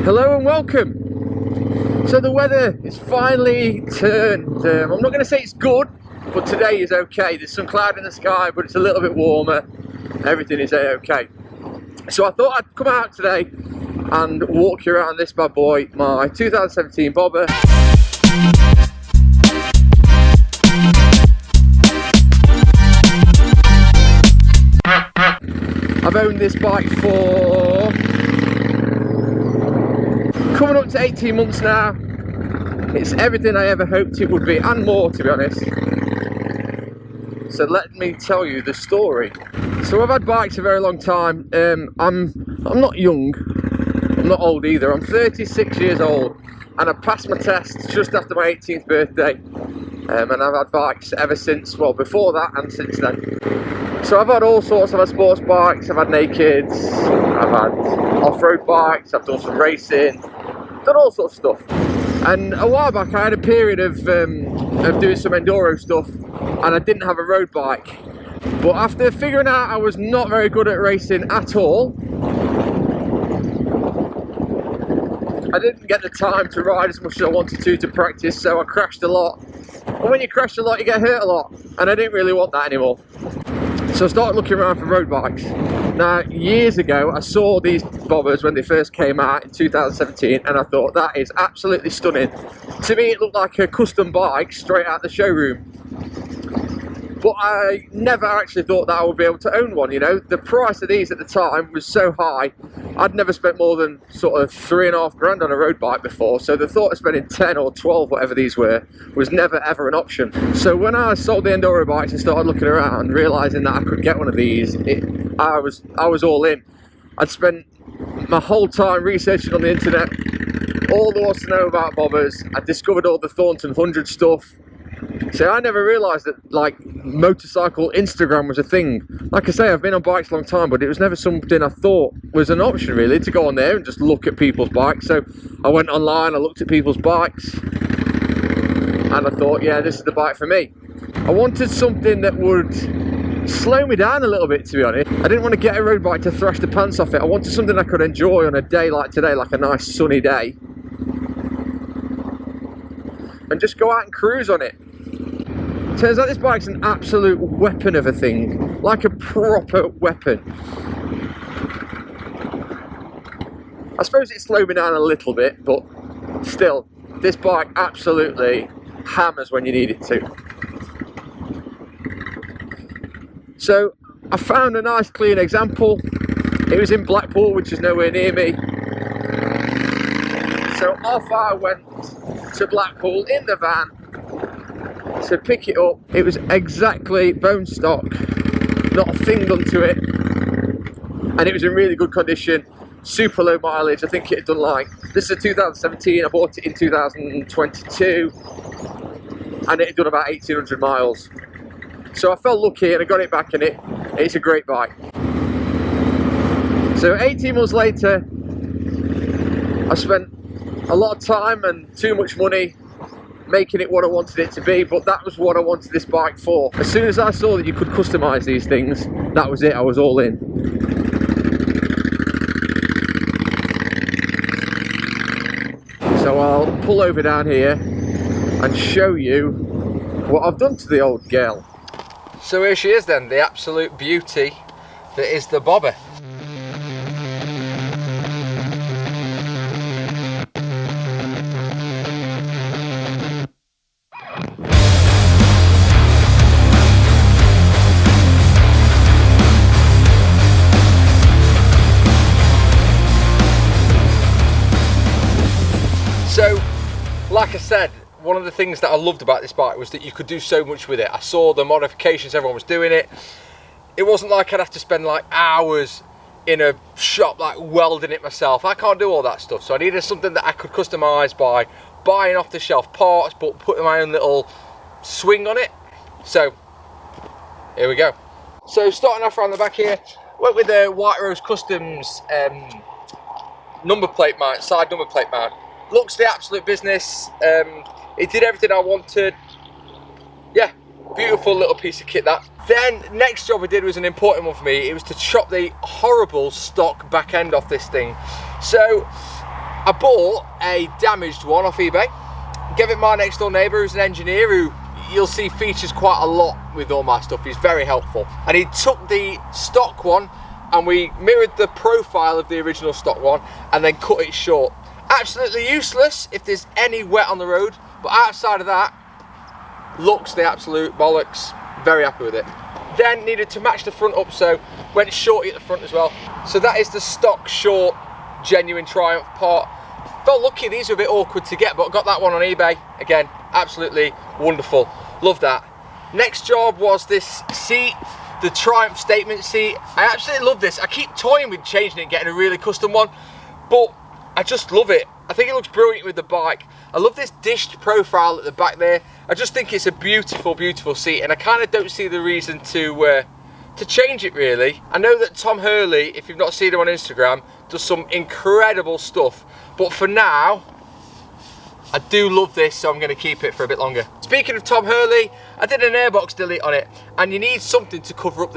Hello and welcome. So the weather is finally turned. I'm not going to say it's good, but today is okay. There's some cloud in the sky, but it's a little bit warmer. Everything is okay. So I thought I'd come out today and walk you around this bad boy, my 2017 bobber. I've owned this bike for coming up to 18 months now. It's everything I ever hoped it would be and more, to be honest. So let me tell you the story. So I've had bikes a very long time. I'm not young, I'm not old either. I'm 36 years old and I passed my test just after my 18th birthday. And I've had bikes ever since, well, before that and since then. So I've had all sorts. I've had sports bikes, I've had nakeds, I've had off-road bikes, I've done some racing, done all sorts of stuff. And a while back I had a period of doing some enduro stuff and I didn't have a road bike. But after figuring out I was not very good at racing at all, I didn't get the time to ride as much as I wanted to practice, so I crashed a lot. And when you crash a lot, you get hurt a lot, and I didn't really want that anymore. So I started looking around for road bikes. Now, years ago, I saw these bobbers when they first came out in 2017, and I thought, that is absolutely stunning. To me, it looked like a custom bike straight out the showroom. But I never actually thought that I would be able to own one, you know. The price of these at the time was so high, I'd never spent more than sort of £3.5 grand on a road bike before, so the thought of spending 10 or 12, whatever these were, was never ever an option. So when I sold the enduro bikes and started looking around, realising that I could get one of these, I was all in. I'd spent my whole time researching on the internet, all there was to know about bobbers. I discovered all the Thornton 100 stuff. So I never realised that, like, motorcycle Instagram was a thing. Like I say, I've been on bikes a long time, but it was never something I thought was an option, really, to go on there and just look at people's bikes. So I went online, I looked at people's bikes, and I thought, yeah, this is the bike for me. I wanted something that would slow me down a little bit, to be honest. I didn't want to get a road bike to thrash the pants off it. I wanted something I could enjoy on a day like today, like a nice sunny day, and just go out and cruise on it. Turns out this bike's an absolute weapon of a thing, like a proper weapon. I suppose it slowed me down a little bit, but still, this bike absolutely hammers when you need it to. So I found a nice clean example. It was in Blackpool, which is nowhere near me. So off I went to Blackpool in the van to pick it up. It was exactly bone stock, not a thing done to it, and it was in really good condition, super low mileage. I think it had done, like, this is a 2017, I bought it in 2022, and it had done about 1800 miles. So I felt lucky and I got it back in it. It's a great bike. So 18 months later, I spent a lot of time and too much money making it what I wanted it to be, but that was what I wanted this bike for. As soon as I saw that you could customise these things, that was it, I was all in. So I'll pull over down here and show you what I've done to the old girl. So here she is then, the absolute beauty that is the bobber. So, like I said, one of the things that I loved about this bike was that you could do so much with it. I saw the modifications, everyone was doing it. It wasn't like I'd have to spend like hours in a shop like welding it myself. I can't do all that stuff, so I needed something that I could customise by buying off the shelf parts but putting my own little swing on it. So here we go. So starting off around the back here, went with the White Rose Customs number plate mount, side number plate mount. Looks the absolute business. It did everything I wanted. Yeah, beautiful little piece of kit that. Then next job I did was an important one for me. It was to chop the horrible stock back end off this thing. So I bought a damaged one off eBay, gave it my next door neighbour who's an engineer who you'll see features quite a lot with all my stuff. He's very helpful. And he took the stock one and we mirrored the profile of the original stock one and then cut it short. Absolutely useless if there's any wet on the road, but outside of that, looks the absolute bollocks. Very happy with it. Then needed to match the front up, so went shorty at the front as well. So that is the stock short genuine Triumph part. Felt lucky, these were a bit awkward to get, but got that one on eBay. Again, absolutely wonderful. Love that. Next job was this seat, the Triumph statement seat. I absolutely love this. I keep toying with changing it and getting a really custom one, but I just love it. I think it looks brilliant with the bike. I love this dished profile at the back there. I just think it's a beautiful, beautiful seat, and I kind of don't see the reason to change it really. I know that Tom Hurley, if you've not seen him on Instagram, does some incredible stuff, but for now I do love this, so I'm going to keep it for a bit longer. Speaking of Tom Hurley, I did an airbox delete on it, and you need something to cover up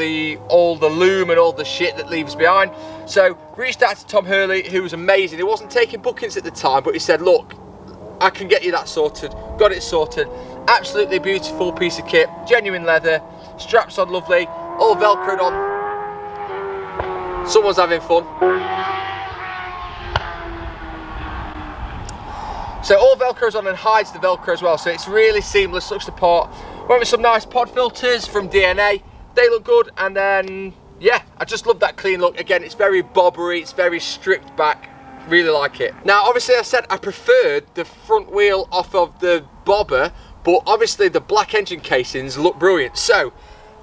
all the loom and all the shit that leaves behind. So reached out to Tom Hurley, who was amazing. He wasn't taking bookings at the time, but he said, look, I can get you that sorted. Got it sorted. Absolutely beautiful piece of kit, genuine leather, straps on lovely, all velcroed on. Someone's having fun. So all velcro's on and hides the velcro as well, so it's really seamless, looks the part. Went with some nice pod filters from DNA, they look good, and then yeah, I just love that clean look. Again, it's very bobbery, it's very stripped back, really like it. Now obviously I said I preferred the front wheel off of the bobber, but obviously the black engine casings look brilliant. So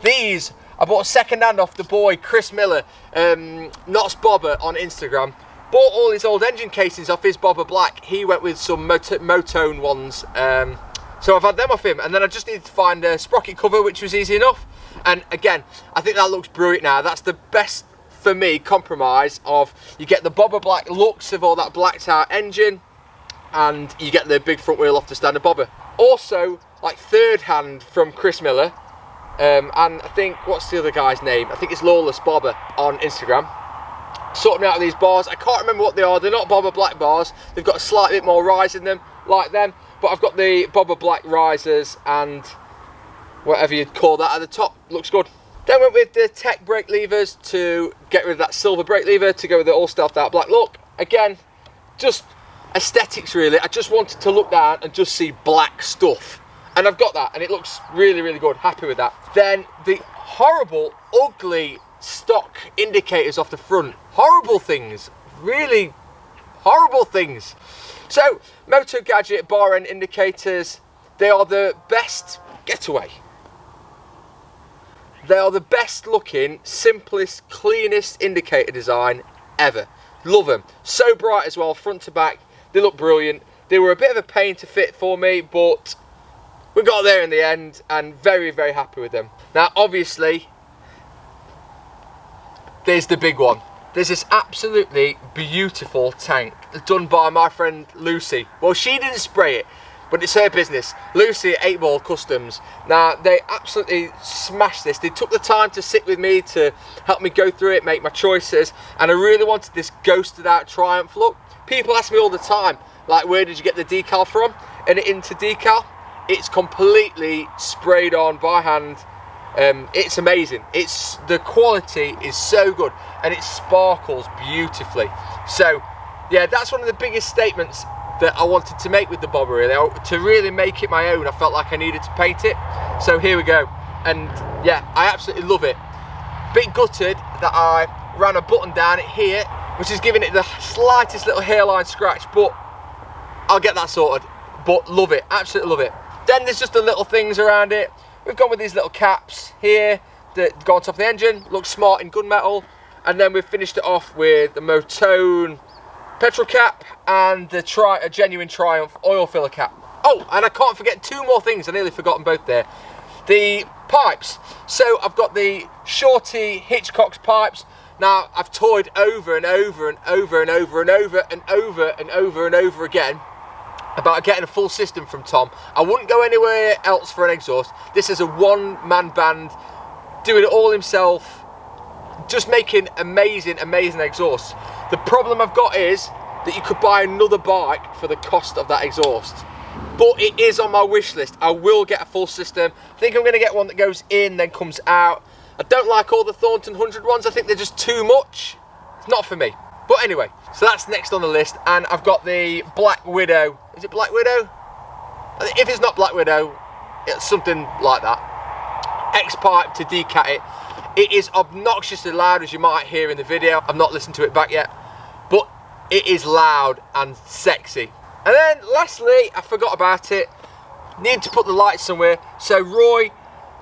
these I bought second hand off the boy Chris Miller, Knots Bobber on Instagram. Bought all his old engine casings off his bobber black. He went with some Motone ones, so I've had them off him, and then I just needed to find a sprocket cover, which was easy enough. And again, I think that looks brilliant now. That's the best for me compromise of, you get the bobber black looks of all that blacked out engine, and you get the big front wheel off the standard bobber. Also, like third hand from Chris Miller, and I think, what's the other guy's name? I think it's Lawless Bobber on Instagram. Sorted me out of these bars. I can't remember what they are. They're not bobber black bars. They've got a slight bit more rise in them, like them. But I've got the bobber black risers and whatever you'd call that at the top. Looks good. Then went with the tech brake levers to get rid of that silver brake lever to go with the all stealthed out black look. Again, just aesthetics really. I just wanted to look down and just see black stuff. And I've got that, and it looks really, really good. Happy with that. Then the horrible, ugly stock indicators off the front. Horrible things. Really horrible things. So, Moto Gadget bar end indicators, they are the best getaway. They are the best looking, simplest, cleanest indicator design ever. Love them. So bright as well, front to back. They look brilliant. They were a bit of a pain to fit for me, but we got there in the end, and very, very happy with them. Now, obviously, there's the big one. There's this absolutely beautiful tank done by my friend Lucy. Well, she didn't spray it, but it's her business. Lucy at 8 Ball Customs. Now, they absolutely smashed this. They took the time to sit with me to help me go through it, make my choices, and I really wanted this ghosted out Triumph look. People ask me all the time, like, where did you get the decal from? And into decal, it's completely sprayed on by hand. It's amazing. The quality is so good, and it sparkles beautifully. So yeah, that's one of the biggest statements that I wanted to make with the bobber really. To really make it my own, I felt like I needed to paint it. So here we go, and yeah, I absolutely love it. Bit gutted that I ran a button down it here, which is giving it the slightest little hairline scratch, but I'll get that sorted. But love it, absolutely love it. Then there's just the little things around it. We've gone with these little caps here that go on top of the engine, look smart in gunmetal, and then we've finished it off with the Motone petrol cap and the a genuine Triumph oil filler cap. Oh, and I can't forget two more things, I nearly forgot them both there. The pipes. So I've got the Shorty Hitchcock's pipes. Now I've toyed over and over and over and over and over and over and over and over again about getting a full system from Tom. I wouldn't go anywhere else for an exhaust. This is a one-man band, doing it all himself, just making amazing, amazing exhausts. The problem I've got is, that you could buy another bike for the cost of that exhaust. But it is on my wish list. I will get a full system. I think I'm going to get one that goes in, then comes out. I don't like all the Thornton 100 ones. I think they're just too much. It's not for me. But anyway, so that's next on the list. And I've got the Black Widow. Is it Black Widow? If it's not Black Widow, it's something like that. X-pipe to decat it. It is obnoxiously loud, as you might hear in the video. I've not listened to it back yet. But it is loud and sexy. And then lastly, I forgot about it. Need to put the lights somewhere. So Roy,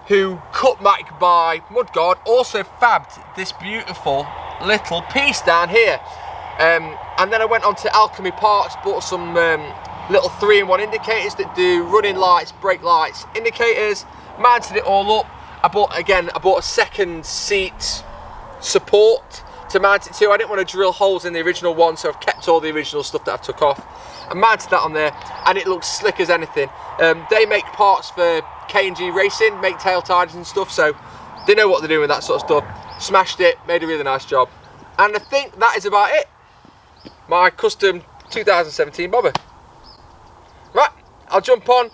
who cut back by Mudguard, also fabbed this beautiful little piece down here. And then I went on to Alchemy Parts, bought some little 3-in-1 indicators that do running lights, brake lights, indicators, mounted it all up. I bought a second seat support to mount it to. I didn't want to drill holes in the original one, so I've kept all the original stuff that I took off. I mounted that on there, and it looks slick as anything. They make parts for K&G Racing, make tail tires and stuff, so they know what they're doing with that sort of stuff. Smashed it, made a really nice job. And I think that is about it. My custom 2017 bobber. Right, I'll jump on,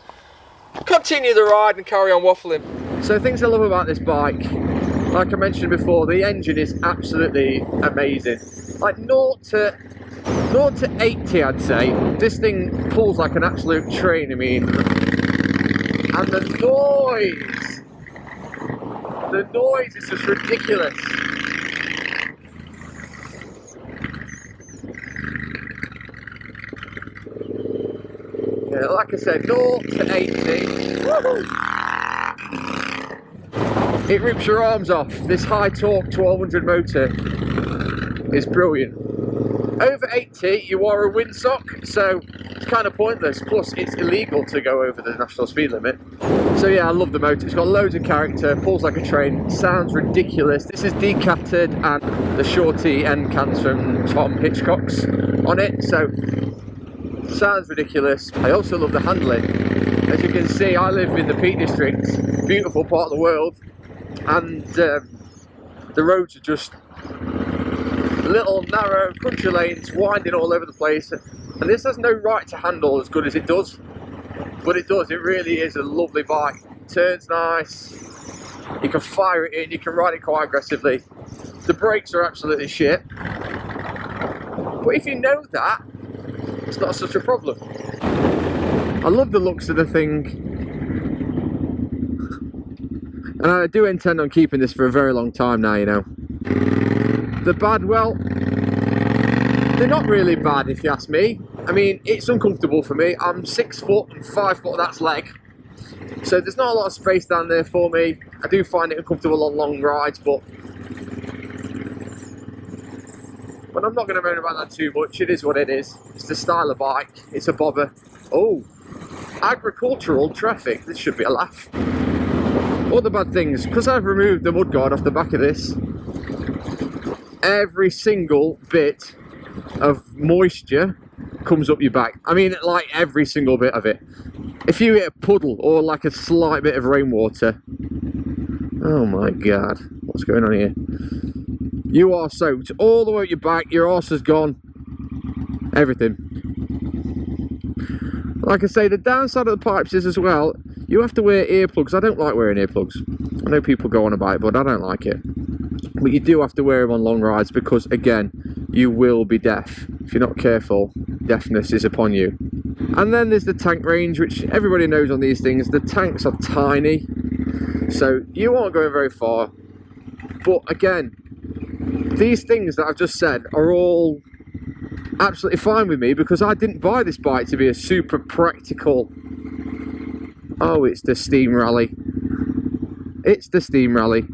continue the ride and carry on waffling. So things I love about this bike, like I mentioned before, the engine is absolutely amazing. Like 0 to 80, I'd say, this thing pulls like an absolute train. I mean, and the noise is just ridiculous. Yeah, like I said, 0 to 80, woohoo! It rips your arms off. This high torque 1200 motor is brilliant. Over 80, you are a windsock, so it's kind of pointless. Plus, it's illegal to go over the national speed limit. So yeah, I love the motor. It's got loads of character, pulls like a train, sounds ridiculous. This is decatted, and the shorty end cans from Tom Hitchcock's on it, so sounds ridiculous. I also love the handling. As you can see, I live in the Peak District, beautiful part of the world, and the roads are just little narrow country lanes winding all over the place, and this has no right to handle as good as it does, but it does. It really is a lovely bike. Turns nice, you can fire it in, you can ride it quite aggressively. The brakes are absolutely shit, but if you know that, it's not such a problem. I love the looks of the thing, and I do intend on keeping this for a very long time now, you know. The bad, well, they're not really bad if you ask me. I mean, it's uncomfortable for me. I'm 6 foot and 5 foot, that's leg. So there's not a lot of space down there for me. I do find it uncomfortable on long rides, but I'm not going to moan about that too much. It is what it is. It's the style of bike. It's a bobber. Oh, agricultural traffic. This should be a laugh. Other bad things, because I've removed the mudguard off the back of this, every single bit of moisture comes up your back. I mean, like every single bit of it. If you hit a puddle or like a slight bit of rainwater, oh my god, what's going on here? You are soaked all the way up your back, your arse is gone, everything. Like I say, the downside of the pipes is as well, you have to wear earplugs. I don't like wearing earplugs. I know people go on about it, but I don't like it. But you do have to wear them on long rides because, again, you will be deaf. If you're not careful, deafness is upon you. And then there's the tank range, which everybody knows on these things. The tanks are tiny, so you aren't going very far. But again, these things that I've just said are all absolutely fine with me because I didn't buy this bike to be a super practical... Oh, it's the Steam Rally. It's the Steam Rally.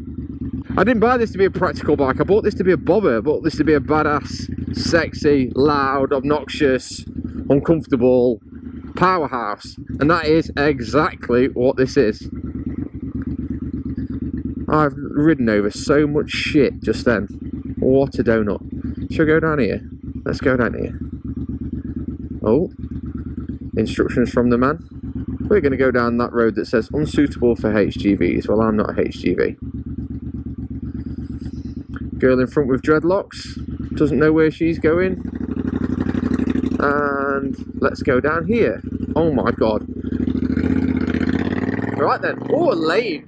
I didn't buy this to be a practical bike. I bought this to be a bobber. I bought this to be a badass, sexy, loud, obnoxious, uncomfortable powerhouse. And that is exactly what this is. I've ridden over so much shit just then. What a donut. Shall I go down here? Let's go down here. Oh, instructions from the man. We're going to go down that road that says unsuitable for HGVs. Well, I'm not a HGV. Girl in front with dreadlocks. Doesn't know where she's going. And let's go down here. Oh my god. Right then. Oh, a lane.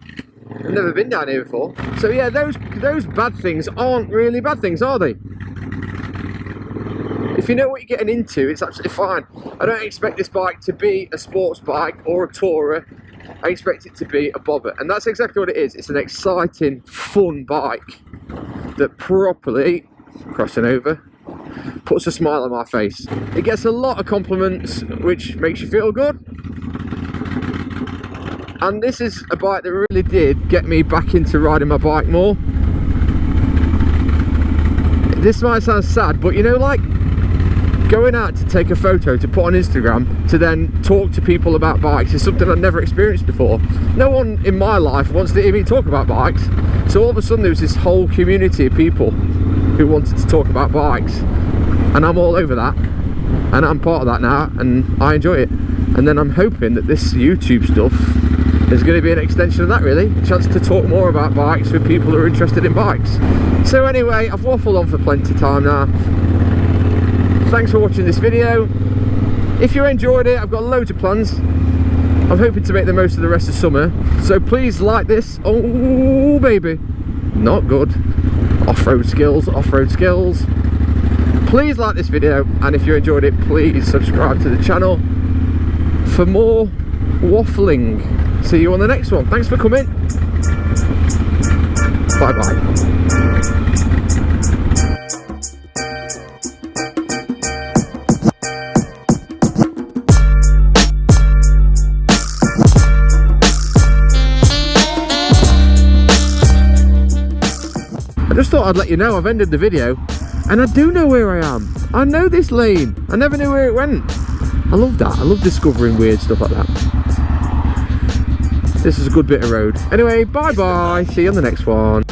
I've never been down here before. So yeah, those bad things aren't really bad things, are they? If you know what you're getting into, it's absolutely fine. I don't expect this bike to be a sports bike or a tourer. I expect it to be a bobber, and that's exactly what it is. It's an exciting, fun bike that properly, crossing over, puts a smile on my face. It gets a lot of compliments, which makes you feel good. And this is a bike that really did get me back into riding my bike more. This might sound sad, but you know, like going out to take a photo to put on Instagram to then talk to people about bikes is something I've never experienced before. No one in my life wants to even talk about bikes, so all of a sudden there was this whole community of people who wanted to talk about bikes, and I'm all over that, and I'm part of that now, and I enjoy it. And then I'm hoping that this YouTube stuff is going to be an extension of that, really. A chance to talk more about bikes with people who are interested in bikes. So anyway, I've waffled on for plenty of time now. Thanks for watching this video. If you enjoyed it, I've got loads of plans. I'm hoping to make the most of the rest of summer. So please like this. Oh baby, not good. Off-road skills, off-road skills. Please like this video, and if you enjoyed it, please subscribe to the channel for more waffling. See you on the next one. Thanks for coming. Bye bye. I just thought I'd let you know I've ended the video, and I do know where I am. I know this lane. I never knew where it went. I love that. I love discovering weird stuff like that. This is a good bit of road. Anyway, bye bye. See you on the next one.